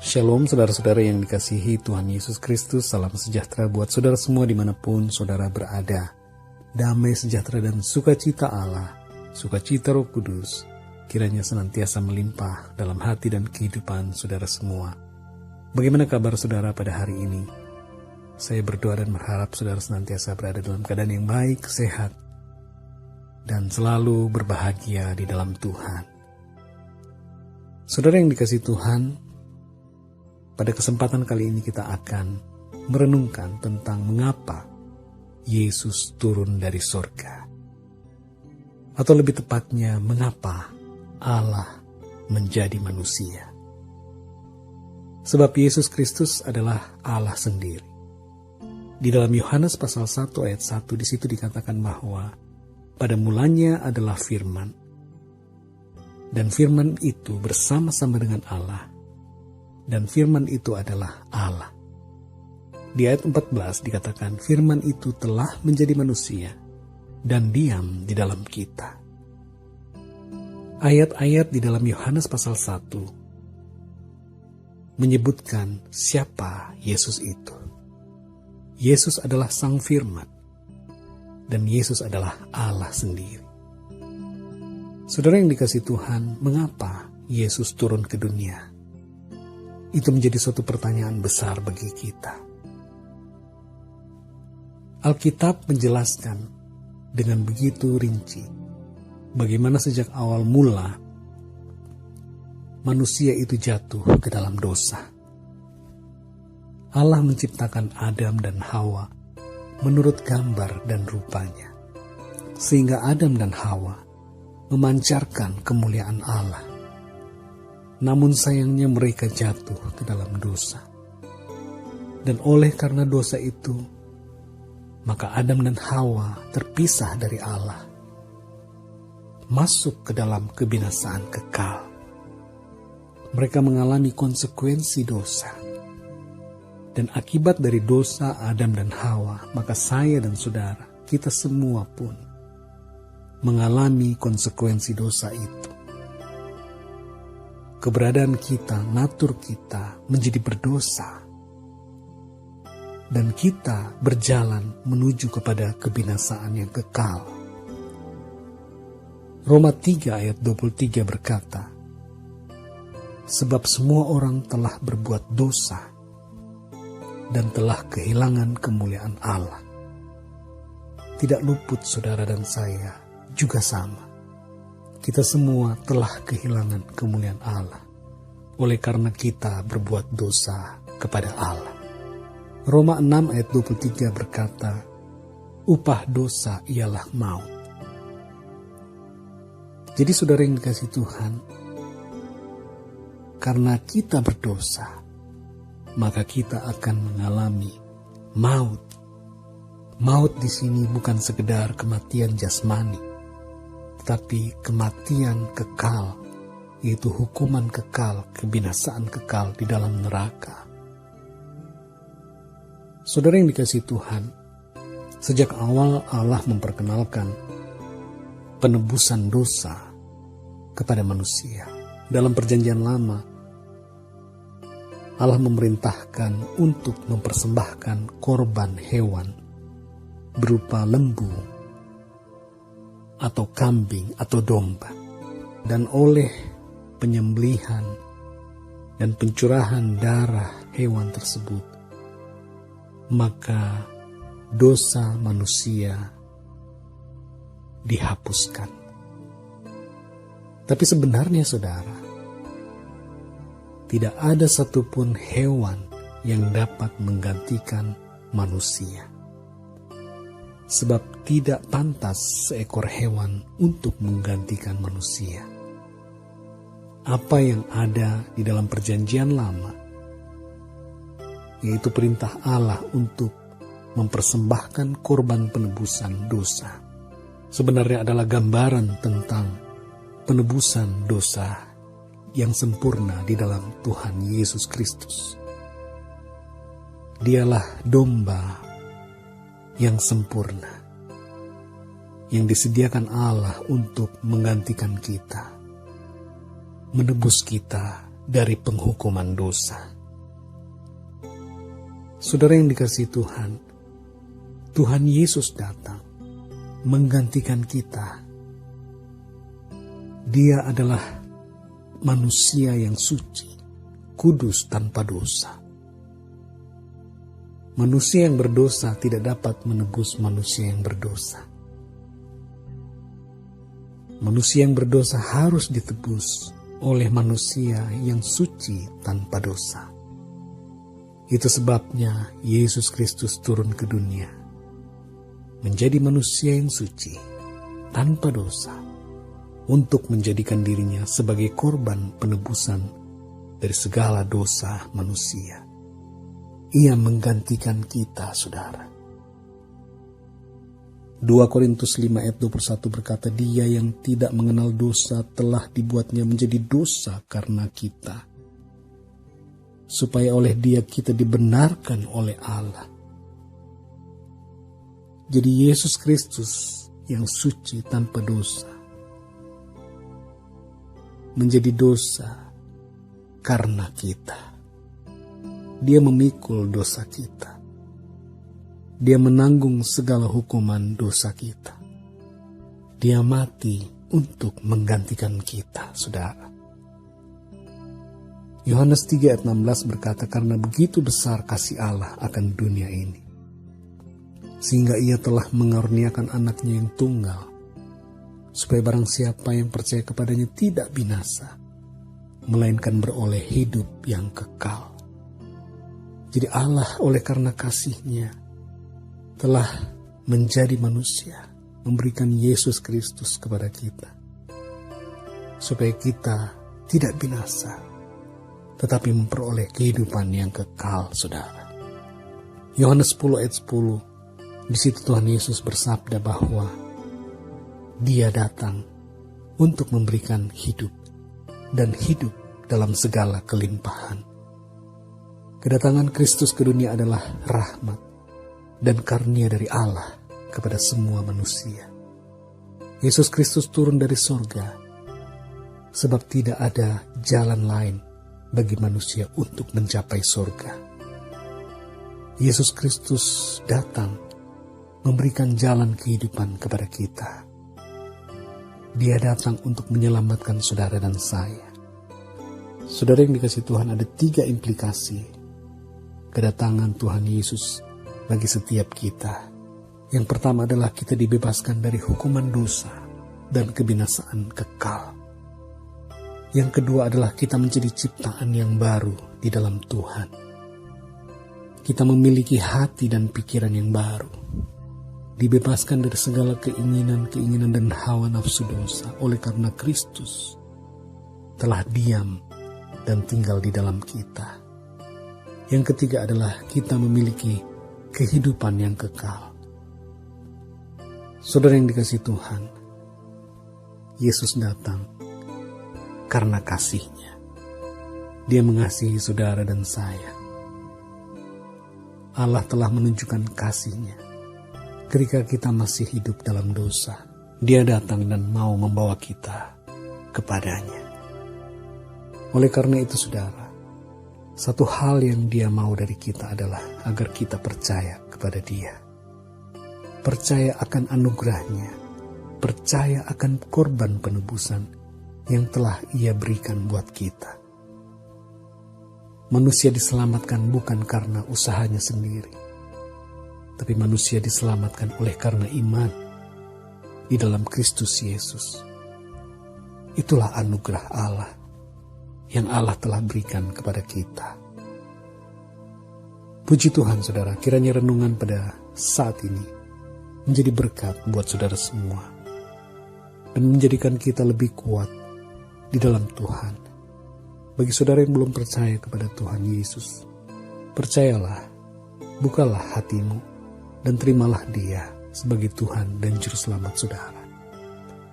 Shalom saudara-saudara yang dikasihi Tuhan Yesus Kristus, salam sejahtera buat saudara semua dimanapun saudara berada. Damai sejahtera dan sukacita Allah, sukacita Roh Kudus, kiranya senantiasa melimpah dalam hati dan kehidupan saudara semua. Bagaimana kabar saudara pada hari ini? Saya berdoa dan berharap saudara senantiasa berada dalam keadaan yang baik, sehat, dan selalu berbahagia di dalam Tuhan. Saudara yang dikasihi Tuhan, pada kesempatan kali ini kita akan merenungkan tentang mengapa Yesus turun dari sorga. Atau lebih tepatnya, mengapa Allah menjadi manusia. Sebab Yesus Kristus adalah Allah sendiri. Di dalam Yohanes pasal 1 ayat 1 di situ dikatakan bahwa pada mulanya adalah firman. Dan firman itu bersama-sama dengan Allah. Dan firman itu adalah Allah. Di ayat 14 dikatakan firman itu telah menjadi manusia dan diam di dalam kita. Ayat-ayat di dalam Yohanes pasal 1 menyebutkan siapa Yesus itu. Yesus adalah Sang Firman dan Yesus adalah Allah sendiri. Saudara yang dikasihi Tuhan, mengapa Yesus turun ke dunia? Itu menjadi suatu pertanyaan besar bagi kita. Alkitab menjelaskan dengan begitu rinci bagaimana sejak awal mula manusia itu jatuh ke dalam dosa. Allah menciptakan Adam dan Hawa menurut gambar dan rupanya, sehingga Adam dan Hawa memancarkan kemuliaan Allah. Namun sayangnya mereka jatuh ke dalam dosa. Dan oleh karena dosa itu, maka Adam dan Hawa terpisah dari Allah, masuk ke dalam kebinasaan kekal. Mereka mengalami konsekuensi dosa. Dan akibat dari dosa Adam dan Hawa, maka saya dan saudara, kita semua pun mengalami konsekuensi dosa itu. Keberadaan kita, natur kita menjadi berdosa. Dan kita berjalan menuju kepada kebinasaan yang kekal. Roma 3 ayat 23 berkata, sebab semua orang telah berbuat dosa dan telah kehilangan kemuliaan Allah. Tidak luput saudara dan saya juga sama. Kita semua telah kehilangan kemuliaan Allah oleh karena kita berbuat dosa kepada Allah. Roma 6 ayat 23 berkata, upah dosa ialah maut. Jadi saudara yang dikasihi Tuhan, karena kita berdosa, maka kita akan mengalami maut. Maut di sini bukan sekedar kematian jasmani, tapi kematian kekal, yaitu hukuman kekal, kebinasaan kekal di dalam neraka. Saudara yang dikasihi Tuhan, sejak awal Allah memperkenalkan penebusan dosa kepada manusia. Dalam perjanjian lama, Allah memerintahkan untuk mempersembahkan korban hewan berupa lembu, atau kambing atau domba. Dan oleh penyembelihan dan pencurahan darah hewan tersebut, maka dosa manusia dihapuskan. Tapi sebenarnya saudara, tidak ada satupun hewan yang dapat menggantikan manusia. Sebab tidak pantas seekor hewan untuk menggantikan manusia. Apa yang ada di dalam perjanjian lama, yaitu perintah Allah untuk mempersembahkan korban penebusan dosa, sebenarnya adalah gambaran tentang penebusan dosa yang sempurna di dalam Tuhan Yesus Kristus. Dialah domba yang sempurna, yang disediakan Allah untuk menggantikan kita, menebus kita dari penghukuman dosa. Saudara yang dikasihi Tuhan, Tuhan Yesus datang menggantikan kita. Dia adalah manusia yang suci, kudus tanpa dosa. Manusia yang berdosa tidak dapat menebus manusia yang berdosa. Manusia yang berdosa harus ditebus oleh manusia yang suci tanpa dosa. Itu sebabnya Yesus Kristus turun ke dunia, menjadi manusia yang suci, tanpa dosa, untuk menjadikan dirinya sebagai korban penebusan dari segala dosa manusia. Ia menggantikan kita, saudara. 2 Korintus 5 ayat 21 berkata, Dia yang tidak mengenal dosa telah dibuatnya menjadi dosa karena kita, supaya oleh Dia kita dibenarkan oleh Allah. Jadi Yesus Kristus yang suci tanpa dosa menjadi dosa karena kita. Dia memikul dosa kita. Dia menanggung segala hukuman dosa kita. Dia mati untuk menggantikan kita, saudara. Yohanes 3 ayat 16 berkata, karena begitu besar kasih Allah akan dunia ini, sehingga ia telah mengaruniakan anaknya yang tunggal, supaya barang siapa yang percaya kepadanya tidak binasa, melainkan beroleh hidup yang kekal. Jadi Allah oleh karena kasih-Nya telah menjadi manusia, memberikan Yesus Kristus kepada kita, supaya kita tidak binasa, tetapi memperoleh kehidupan yang kekal, saudara. Yohanes 10 ayat 10, di situ Tuhan Yesus bersabda bahwa Dia datang untuk memberikan hidup, dan hidup dalam segala kelimpahan. Kedatangan Kristus ke dunia adalah rahmat dan karunia dari Allah kepada semua manusia. Yesus Kristus turun dari sorga, sebab tidak ada jalan lain bagi manusia untuk mencapai sorga. Yesus Kristus datang memberikan jalan kehidupan kepada kita. Dia datang untuk menyelamatkan saudara dan saya. Saudara yang dikasihi Tuhan, ada 3 implikasi kedatangan Tuhan Yesus bagi setiap kita. Yang pertama adalah kita dibebaskan dari hukuman dosa dan kebinasaan kekal. Yang kedua adalah kita menjadi ciptaan yang baru di dalam Tuhan. Kita memiliki hati dan pikiran yang baru. Dibebaskan dari segala keinginan dan hawa nafsu dosa oleh karena Kristus telah diam dan tinggal di dalam kita. Yang ketiga adalah kita memiliki kehidupan yang kekal. Saudara yang dikasihi Tuhan, Yesus datang karena kasih-Nya. Dia mengasihi saudara dan saya. Allah telah menunjukkan kasih-Nya ketika kita masih hidup dalam dosa. Dia datang dan mau membawa kita kepadanya. Oleh karena itu, saudara, satu hal yang Dia mau dari kita adalah agar kita percaya kepada Dia. Percaya akan anugerah-Nya, percaya akan korban penebusan yang telah Ia berikan buat kita. Manusia diselamatkan bukan karena usahanya sendiri, tapi manusia diselamatkan oleh karena iman di dalam Kristus Yesus. Itulah anugerah Allah yang Allah telah berikan kepada kita. Puji Tuhan, saudara, kiranya renungan pada saat ini menjadi berkat buat saudara semua dan menjadikan kita lebih kuat di dalam Tuhan. Bagi saudara yang belum percaya kepada Tuhan Yesus, percayalah, bukalah hatimu, dan terimalah Dia sebagai Tuhan dan Juru Selamat saudara.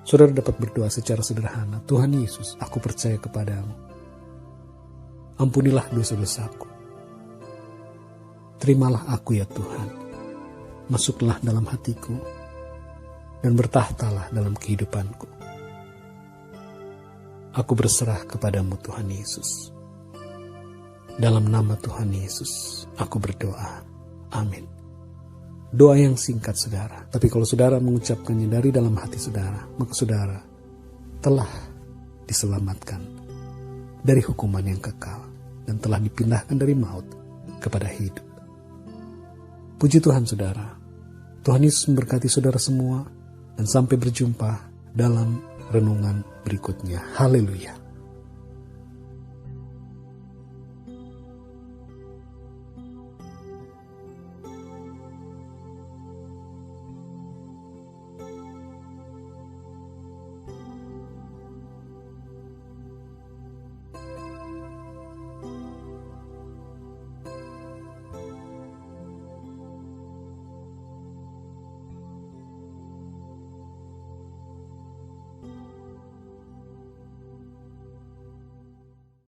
Saudara dapat berdoa secara sederhana, Tuhan Yesus, aku percaya kepadamu. Ampunilah dosa-dosaku. Terimalah aku ya Tuhan. Masuklah dalam hatiku dan bertahtalah dalam kehidupanku. Aku berserah kepadamu Tuhan Yesus. Dalam nama Tuhan Yesus, aku berdoa. Amin. Doa yang singkat saudara, tapi kalau saudara mengucapkannya dari dalam hati saudara, maka saudara telah diselamatkan dari hukuman yang kekal dan telah dipindahkan dari maut kepada hidup. Puji Tuhan saudara. Tuhan Yesus memberkati saudara semua dan sampai berjumpa dalam renungan berikutnya. Haleluya.